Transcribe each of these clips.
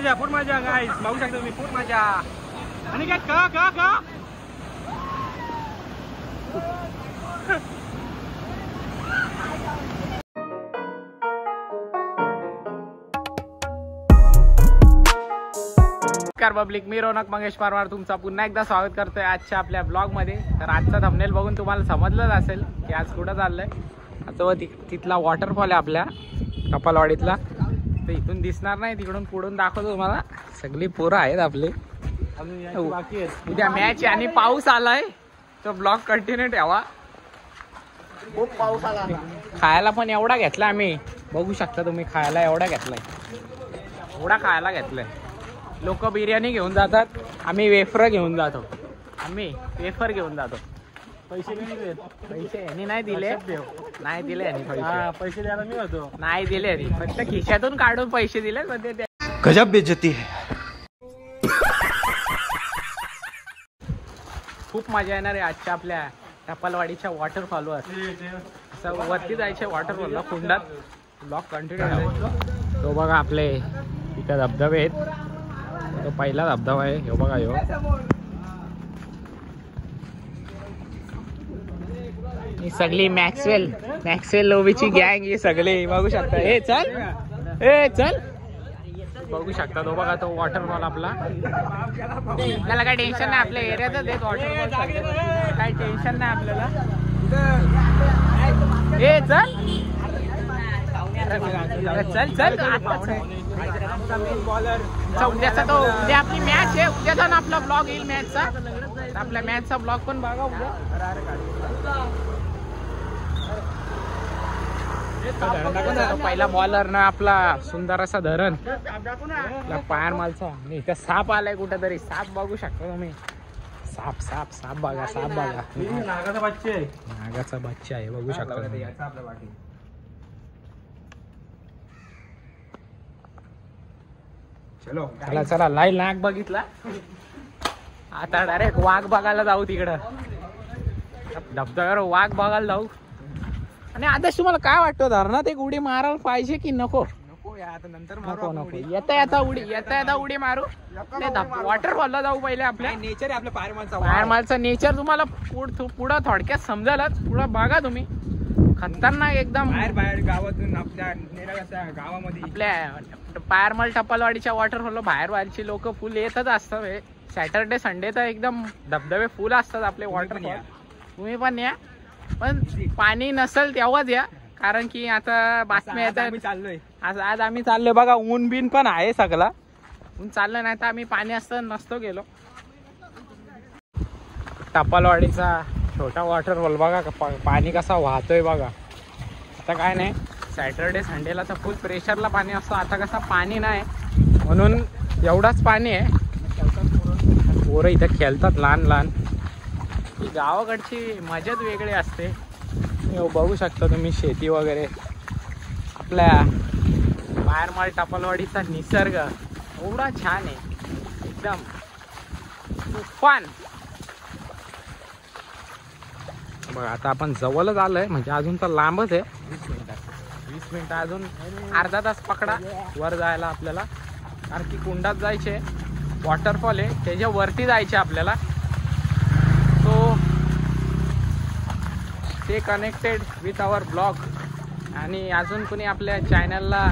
मजा गाईस, बघू शकता तुम्ही फूट मजा. आणि काय का का का नमस्कार पब्लिक, मी रौनक मंगेश परमार तुमचा पुन्हा एकदा स्वागत करतोय आजच्या आपल्या ब्लॉग मध्ये. तर आजचा थंबनेल बघून तुम्हाला समजलंच असेल की आज कुठं चाललंय. आता तिथला वॉटरफॉल आहे आपल्या टपालवाडीतला. तर इथून दिसणार नाही, तिकडून पुढून दाखवतो तुम्हाला. सगळी पोरं आहेत आपले. उद्या मॅच आणि पाऊस आलाय तर ब्लॉग कंटिन्यू ठेवा. खूप पाऊस आला. खायला पण एवढा घेतला आम्ही, बघू शकता तुम्ही. खायला एवढा घेतलाय, एवढा खायला घेतलाय. लोक बिर्याणी घेऊन जातात, आम्ही वेफर घेऊन जातो. वेफर घेऊन जातो. पैसे यांनी नाही दिले, नाही दिले यांनी पैसे द्यायला मी होतो, नाही दिले यांनी. फक्त खिशातून काढून पैसे दिले. गजब बेइज्जती है. खूप मजा येणार आहे आजच्या आपल्या टपालवाडीच्या वॉटरफॉलवर. असं वरती जायचे वॉटरफॉलला, कुंडात. Blog continue. तो बघा आपले इथं धबधबे आहेत. तो पहिला धबधबा आहे, हे बघा. ही सगळी मॅक्सवेल लोबीची गँग, ही सगळे बघू शकता. हे चल बघू शकता. तो बघा तो वॉटरफॉल आपला. त्याला काही टेन्शन नाही, आपल्या एरियातच आहेत वॉटरफॉल, काही टेन्शन नाही आपल्याला. हे चल उद्याचा तो उद्या आपली मॅच आहे. उद्याचा ना आपला ब्लॉग येईल मॅचचा. आपल्या मॅचचा ब्लॉग पण बघा उद्या. पहिला बॉलर ना आपला सुंदर असा धरण पायर मालचा. इथं साप आलाय कुठेतरी. साप बघू शकता तुम्ही. साप बघा. नागाचा बच्चा आहे, बघू शकता. चला लाईन नाग बघितला. आता डायरेक्ट वाघ बघायला जाऊ तिकडं. धबधब्यावर वाघ बघायला जाऊ. आणि आदेश, तुम्हाला काय वाटतं, धरणात एक उडी मारायला पाहिजे की नको? नको. येता उडी मारू. वॉटरफॉलला जाऊ पहिले. आपल्या नेचर आहे, आपल्या पायरमालचा नेचर तुम्हाला पुढं थोडक्यात समजायलाच. पुढं बघा तुम्ही. खतरनाक एकदम. बाहेर गावातून आपल्या गावामध्ये आपल्या पायरमाल टपालवाडीच्या वॉटरफॉलला बाहेरची लोक फुल येतच असतात. सॅटर्डे संडे तर एकदम धबधबे फुल असतात आपले वॉटरफॉल. तुम्ही पण या, पण पाणी नसेल तेव्हाच या. कारण की आता बातम्या येतात. आज आम्ही चाललोय बघा. ऊन बिन पण आहे सगळा. ऊन चाललं नाही तर आम्ही पाणी असतं नसतो गेलो. टपालवाडीचा छोटा वॉटरफॉल बघा, पाणी कसा वाहतोय बघा. आता काय नाही, सॅटर्डे संडेला तर फुल प्रेशरला पाणी असतं. आता कसं पाणी नाही म्हणून एवढाच पाणी आहे. पोरं इथं खेळतात लहान. ही गावाकडची मजाच वेगळी असते. बघू शकता तुम्ही. शेती वगैरे. आपल्या पायरमाल टपालवाडीचा निसर्ग एवढा छान आहे, एकदम तुफान. बघा आता आपण जवळच आलोय, म्हणजे अजून तर लांबच आहे. 20 मिनिटं अजून, अर्धा तास पकडा वर जायला आपल्याला. कारण की कुंडात जायचे, वॉटरफॉल आहे त्याच्या वरती जायचे आपल्याला. सो ते कनेक्टेड विथ आवर ब्लॉग. आणि अजून कोणी आपल्या चॅनलला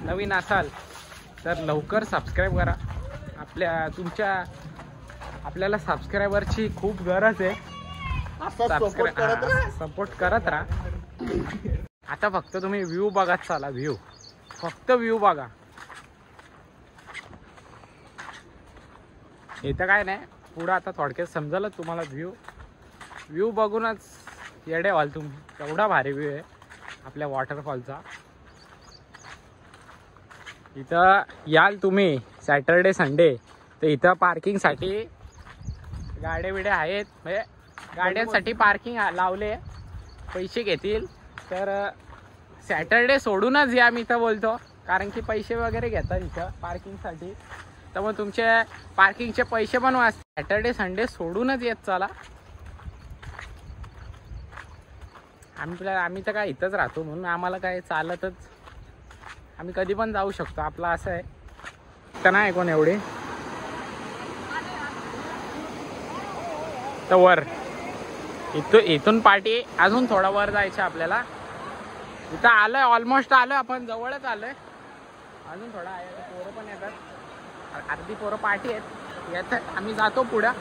नवीन असाल तर लवकर सबस्क्राईब करा. आपल्याला सबस्क्रायबरची खूप गरज आहे. सपोर्ट करत राहा. आता फक्त तुम्ही व्ह्यू बघत चाला. फक्त व्ह्यू बघा. इथं काय नाही, पुढं आता थोडक्यात समजलं तुम्हाला. व्ह्यू बघूनच येडे व्हाल तुम्ही. एवढा भारी व्ह्यू आहे आपल्या वॉटरफॉलचा. इथं याल तुम्ही सॅटर्डे संडे तर इथं पार्किंगसाठी गाड्या बिड्या आहेत. म्हणजे गाड्यांसाठी पार्किंग लावले, पैसे घेतील. तर सॅटर्डे सोडूनच या मी तर बोलतो. कारण की पैसे वगैरे घेतात इथं पार्किंगसाठी. तर मग तुमचे पार्किंगचे पैसे पण वाचतात. सॅटर्डे संडे सोडूनच येत चला. आम्ही तर काय इथंच राहतो म्हणून आम्हाला काय चालतच, आम्ही कधी पण जाऊ शकतो. आपलं असं आहे नाही कोण एवढे तर वर इथून पाठी अजून थोडा वर जायचं आपल्याला. इथं आलोय, ऑलमोस्ट आलोय आपण, जवळच आलोय. अजून थोडा आहे, पोरं पण येतात, अर्धी पोरं पाठी आहेत येतात. आम्ही जातो पुढं.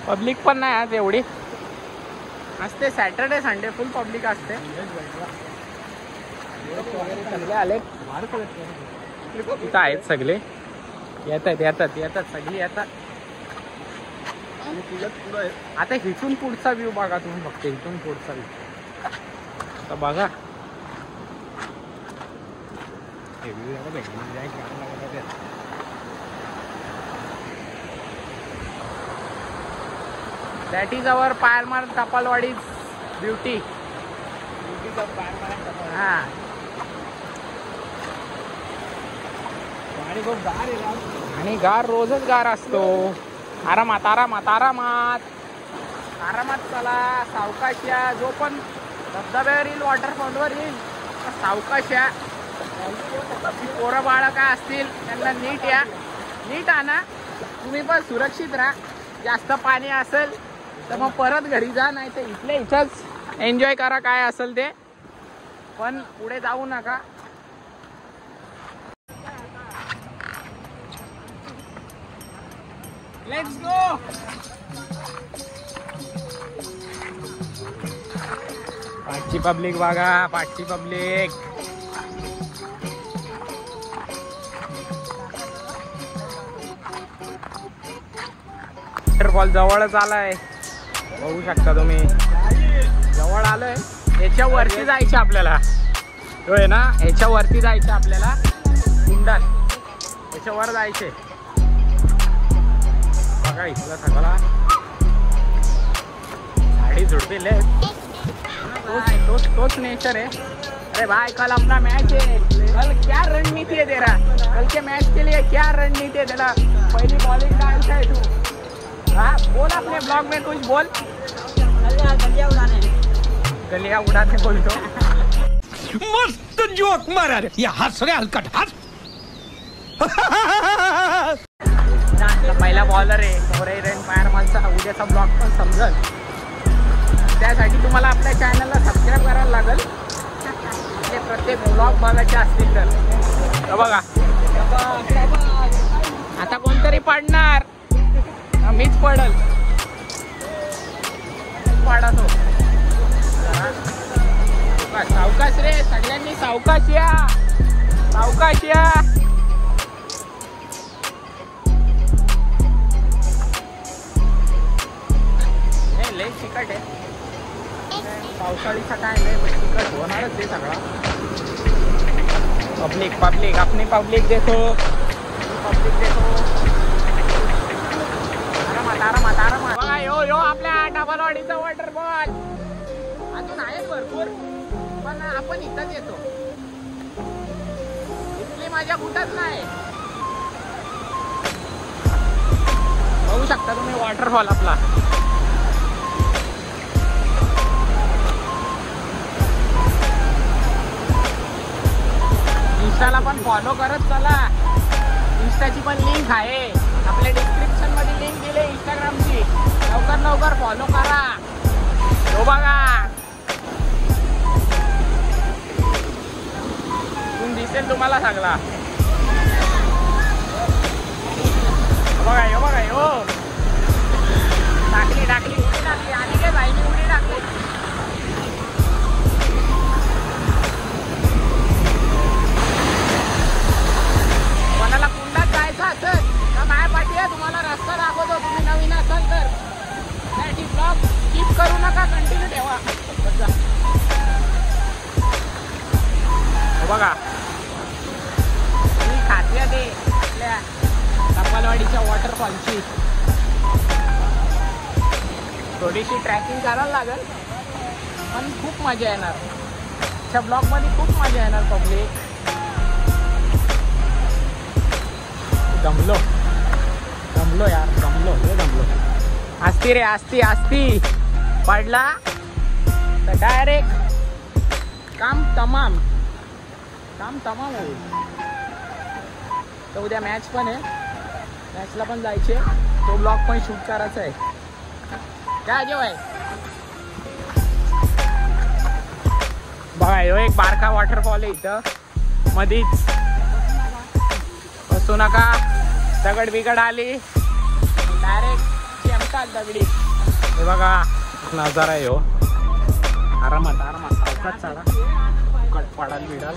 पब्लिक पण नाही आज एवढी असते. सॅटर्डे संडे फुल पब्लिक असते. सगळे आले इथं आहेत, सगळे येतात सगळी येतात. आता इथून पुढचा व्ह्यू बघा तुम्ही, फक्त इथून पुढचा व्ह्यू तर बघा. दॅट इज अवर पायलमार टपालवाडी ब्युटी. हा आणि गार रोजच गार असतो. आरामात आरामात आरामात आरामात चला, सावकाश या. जो पण धबधब्यावर येईल, वॉटरफॉलवर येईल, सावकाश या. पोरं बाळं काय असतील त्यांना नीट या, नीट आणा. तुम्ही पण सुरक्षित राहा. जास्त पाणी असेल तर मग परत घरी जा, नाही तर इथल्या इथंच एन्जॉय करा काय असेल ते, पण पुढे जाऊ नका. Let's go. पाठची पब्लिक बघा, पाठची पब्लिक. वॉटरफॉल जवळच आलाय, बघू शकता तुम्ही. जवळ आलोय. याच्या वरती जायचे आपल्याला, होय ना, याच्या वरती जायचं आपल्याला. कुंडात याच्या वर जायचे. बघा इथला सगळा झाडी झुडपेले आहेत. तोच नेचर है. अरे भाई कल अपना मैच है, कल क्या रणनीति है तेरा? कल के मैच के लिए क्या रणनीति है तेरा? पहली बॉलिंग डालता है तू? हाँ बोल, अपने ब्लॉग में कुछ बोल. गलिया उड़ाने बोलतो. मस्त जोक मारा रे. या हस रे हलकट हस. पहिला बॉलर आहे मोरे रेन फायर मालचा. उद्याचा ब्लॉग पण समजल, त्यासाठी तुम्हाला आपल्या चॅनलला सबस्क्राईब करायला लागेल. ते प्रत्येक ब्लॉग बघायचे असतील तर बघा. आता कोणतरी पडणार, मीच पडल. पडा तो. सावकाश रे, सगळ्यांनी सावकाश या, सावकाश या. लय चिकट आहे पावसाळीचा काय नाही, पण चिकट होणारच आहे सगळा. पब्लिक पब्लिक अपनी पब्लिक देखो, पब्लिक देखो. आरामात आरामात आरामात. बघा यो यो आपल्या टपालवाडीचा वॉटरफॉल. अजून आहे भरपूर, पण आपण इथंच येतो. इथली मजा कुठंच नाही. बघू शकता तुम्ही वॉटरफॉल आपला. इंस्टाला पण फॉलो करत चला. इंस्टाची पण लिंक आहे आपल्या डिस्क्रिप्शन मध्ये, लिंक दिली इंस्टाग्रामची. लवकर लवकर फॉलो करा. हो बघा, दिसेल तुम्हाला सगळा. बघा यो, बघा यो. टाकली टाकली उडी टाकली. आणि काय भाई, मी उडी टाकली. कोणाला कुंडात जायचं असेल तर माझ्या पाठी आहे, तुम्हाला रस्ता दाखवतो. तुम्ही नवीन असाल तर त्याची ब्लॉग स्किप करू नका, कंटिन्यू ठेवा. बघा ही खासियत आहे आपल्या टपालवाडीच्या वॉटरफॉलची. थोडीशी ट्रॅकिंग करायला लागेल, पण खूप मजा येणार. त्या ब्लॉगमध्ये खूप मजा येणार. पब्लिक दमलो दमलो यार, दमलो हे दमलो. आस्ती रे आस्ती आस्ती. पडला तर डायरेक्ट काम तमाम, काम तमाम होईल. तर उद्या मॅच पण आहे, मॅचला पण जायचे, तो ब्लॉग पण शूट करायचा आहे. काय जेव्हा आहे बघा, ह्यो एक बारका वॉटरफॉल आहे इथं मधीच, बसू नका, दगड बिगड आली डायरेक्ट चमकात दगडी. हे बघा नजारा आहे हो, आरामात आरामात सावकाश चढा, कट पडाल बिडाल.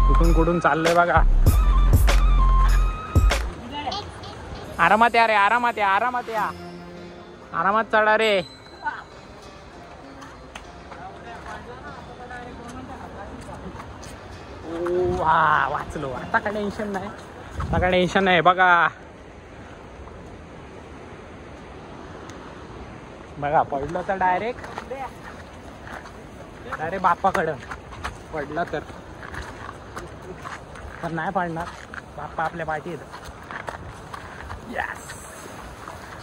कुठून कुठून चाललंय बघा, आरामात या रे, आरामात या, आरामात या, आरामात चढा रे. वा वाचलो, आता काय टेन्शन नाही, आता काय टेन्शन नाही. बघा बघा पडलं तर डायरेक्ट बाप्पाकडं पडलं तर नाही पडणार, बाप्पा आपल्या पाठी येत. यस,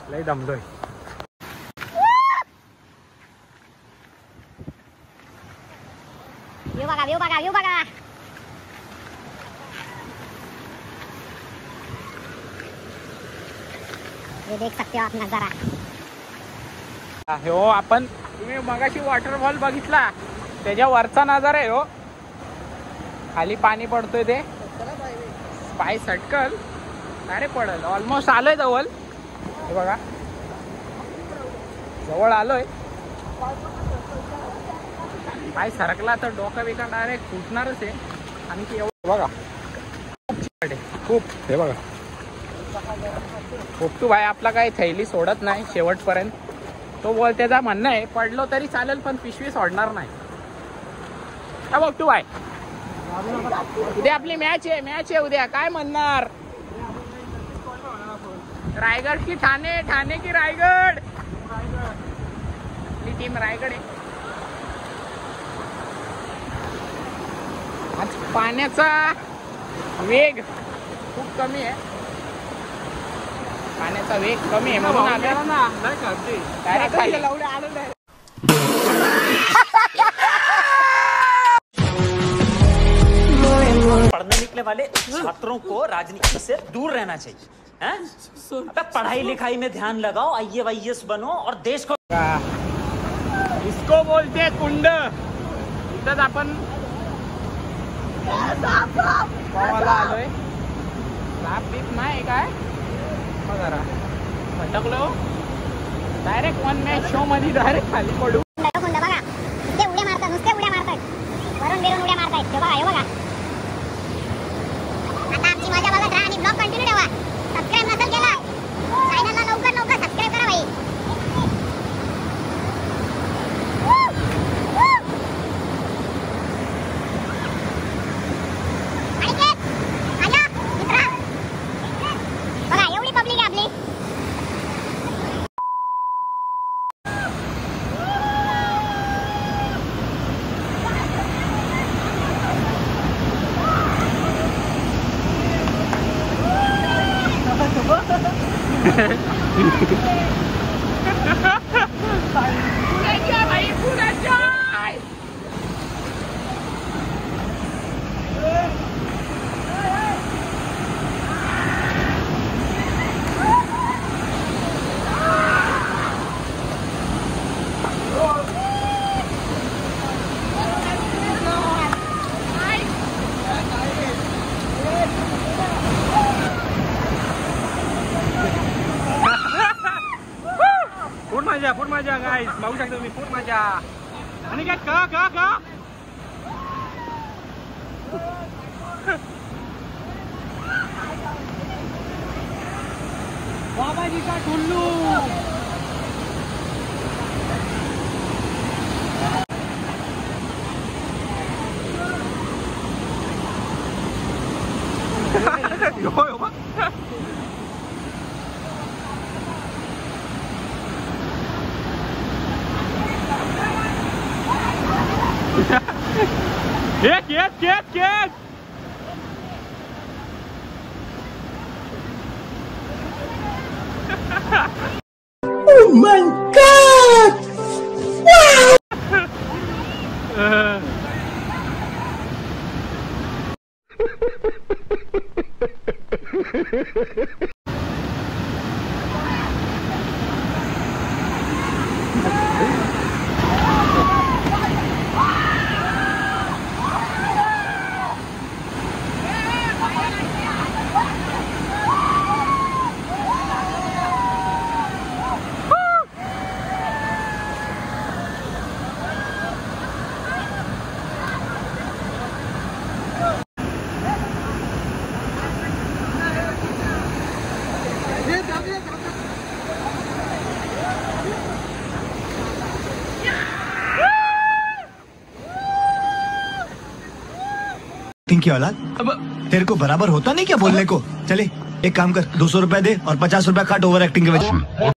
लय दमलोय. व्यू बघा, व्यू बघा, व्यू बघा. ये देख सकते हो आप नजारा. हो आपण तुम्ही मगाशी वॉटरफॉल बघितला, त्याच्या वरचा नजारा आहे हो. खाली पाणी पडतोय, ते पाय सटकल अरे पडल. ऑलमोस्ट आलोय जवळ, हे बघा जवळ आलोय. पाय सरकला तर डोका बिका डायरेक्ट फुटणारच आहे. आणि ते एवढं बघा खूप, हे बघा पोपटू भाई आपला काही थैली सोडत नाही शेवटपर्यंत. तो बोल त्याचा म्हणणं आहे पडलो तरी चालेल पण पिशवी सोडणार नाही. का पोपटू भाई, उद्या आपली मॅच आहे उद्या, काय म्हणणार? रायगड की ठाणे, ठाणे की रायगड? आपली टीम रायगड आहे. आज पाण्याचा वेग खूप कमी आहे, पाण्याचा वेग कमी आहे म्हणून पढ़ने निकले वाले छात्रों को राजनीति से दूर रहना चाहिए, हैं? अबे पढ़ाई लिखाई में ध्यान लगाओ, IAS बनो और देश को. इसको बोलते कुंड. इथंच आपण गावाला आलोय. साप बीप नाही काय जरा भटकलो, डायरेक्ट वन मॅच शो मध्ये डायरेक्ट खाली पडू. कुंड बघा, नुसते उड्या मारतात, नुसते उड्या मारतात, वरून बिरून उड्या मारतायत. हे बघा, हे बघा. आता आमची मजा बघत राहा आणि ब्लॉग कंटिन्यू ठेवा. सबस्क्राइब नसेल केला चॅनलला लवकर लवकर सबस्क्राइब करा भाई. बघा एवढी पब्लिक आहे आपली. फूट मजा गाइस, बघू शकता तुम्ही फूट मजा. आणि काय का बाबाजी का Tullu. Get! Oh my God! Wow! की औलाद, अब तेरे को बराबर होता नहीं क्या बोलने को? चले एक काम कर, 200 रुपया दे और 50 रुपया काट ओवर एक्टिंग के वजह।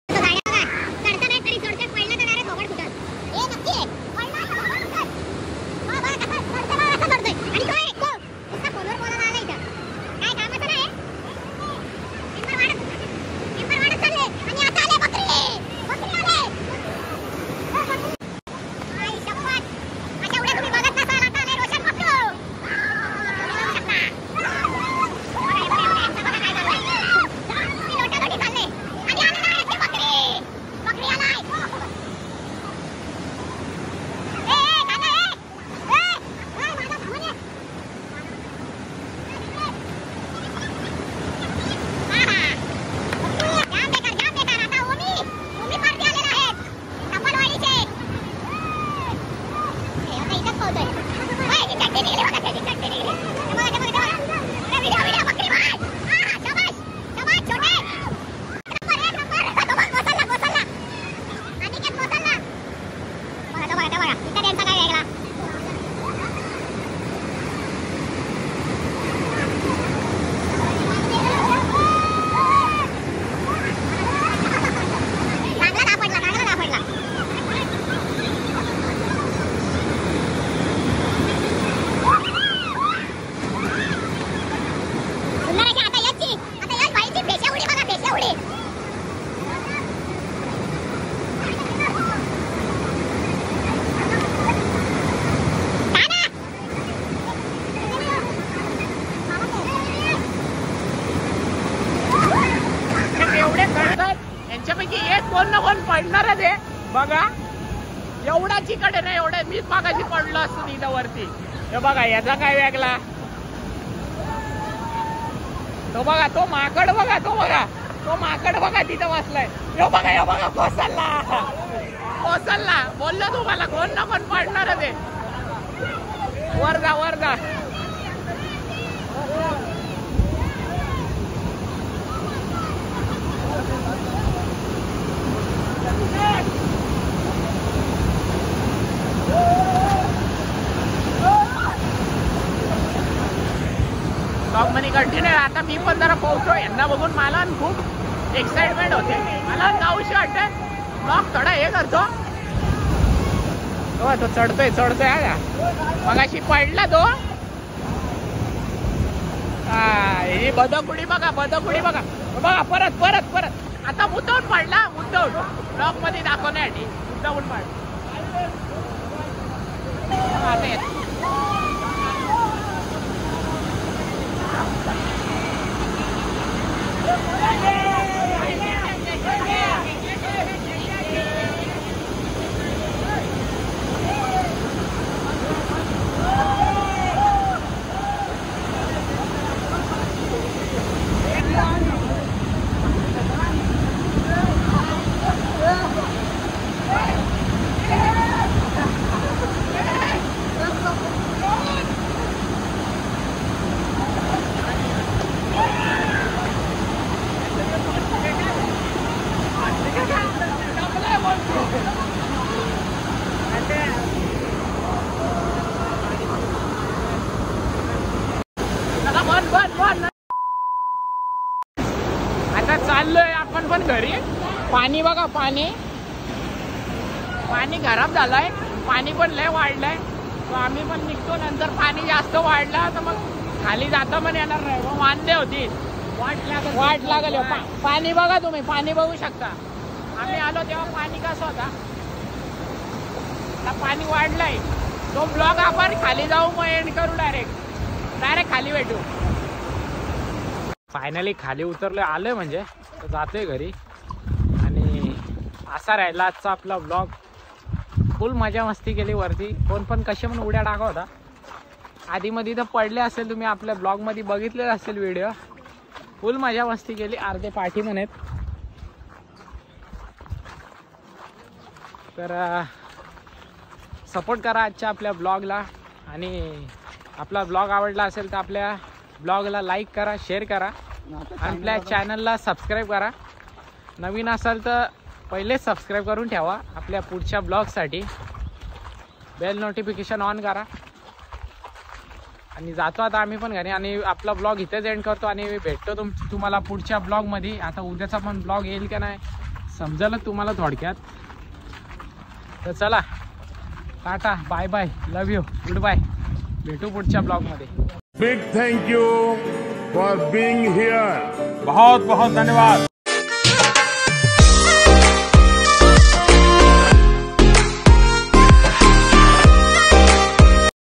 पडणारच आहे बघा, एवढा चिकट आहे ना, एवढ्या मीच मागाशी पडलो असतो इथं वरती. हे बघा याचा काय वेगळा, तो बघा तो माकड बघा, तो बघा तो माकड बघा तिथं बसलाय. यो बघा कोसलला कोसलला, बोललो तुम्हाला कोण ना कोण पडणारच आहे. वर जा वर जा. ब्लॉग मध्ये कंटिन्यू. आता मी पण जरा पोहोचतो, यांना बघून मला खूप एक्साइटमेंट होते, मला जाऊशी वाटतंय. ब्लॉग थोडा हे करतो. तो चढतोय मगाशी पडला तो. ही बदकुडी बघा, बदकुडी बघा बघा, परत परत परत आता मुद्दाऊन पडला, मुद्दाऊन ब्लॉग मध्ये दाखवण्यासाठी मुद्दाऊन पडला. आता चाललोय आपण पण घरी. पाणी बघा, पाणी खराब झालंय, पाणी पण लय वाढलंय. तो आम्ही पण निघतो. नंतर पाणी जास्त वाढलं तर मग खाली जाता पण येणार नाही, मग वांदे होतील, वाट लागल. पाणी बघा तुम्ही, पाणी बघू शकता. आम्ही आलो तेव्हा पाणी कसं होता, आता पाणी वाढलंय. तो ब्लॉग आपण खाली जाऊ, मग एंड करू, डायरेक्ट खाली भेटू. फायनली खाली उतरलो आलोय म्हणजे तर जातोय घरी. आणि असा राहिला आजचा आपला ब्लॉग. फुल मजा मस्ती केली वरती. कोण पण कसे पण उड्या टाका होता. आधी मध्ये तर पडले असेल, तुम्ही आपल्या ब्लॉगमध्ये बघितले असेल व्हिडिओ. फुल मजा मस्ती केली. अर्धे पाठी म्हणत. तर सपोर्ट करा आजच्या आपल्या ब्लॉगला. आणि आपला ब्लॉग आवडला असेल तर आपल्या ब्लॉगला लाईक करा, शेअर करा. आपल्या चॅनलला सबस्क्राईब करा. नवीन असाल तर पहिलेच सबस्क्राईब करून ठेवा आपल्या पुढच्या ब्लॉगसाठी. बेल नोटिफिकेशन ऑन करा. आणि जातो आता आम्ही पण घरी. आणि आपला ब्लॉग इथेच एंड करतो आणि भेटतो तुम्हाला पुढच्या ब्लॉगमध्ये. आता उद्याचा पण ब्लॉग येईल का नाही समजेलच तुम्हाला थोडक्यात. तर चला टाटा, bye bye, love you, good bye. भेटू पुढच्या ब्लॉगमध्ये. Big thank you for being here. बहुत बहुत धन्यवाद.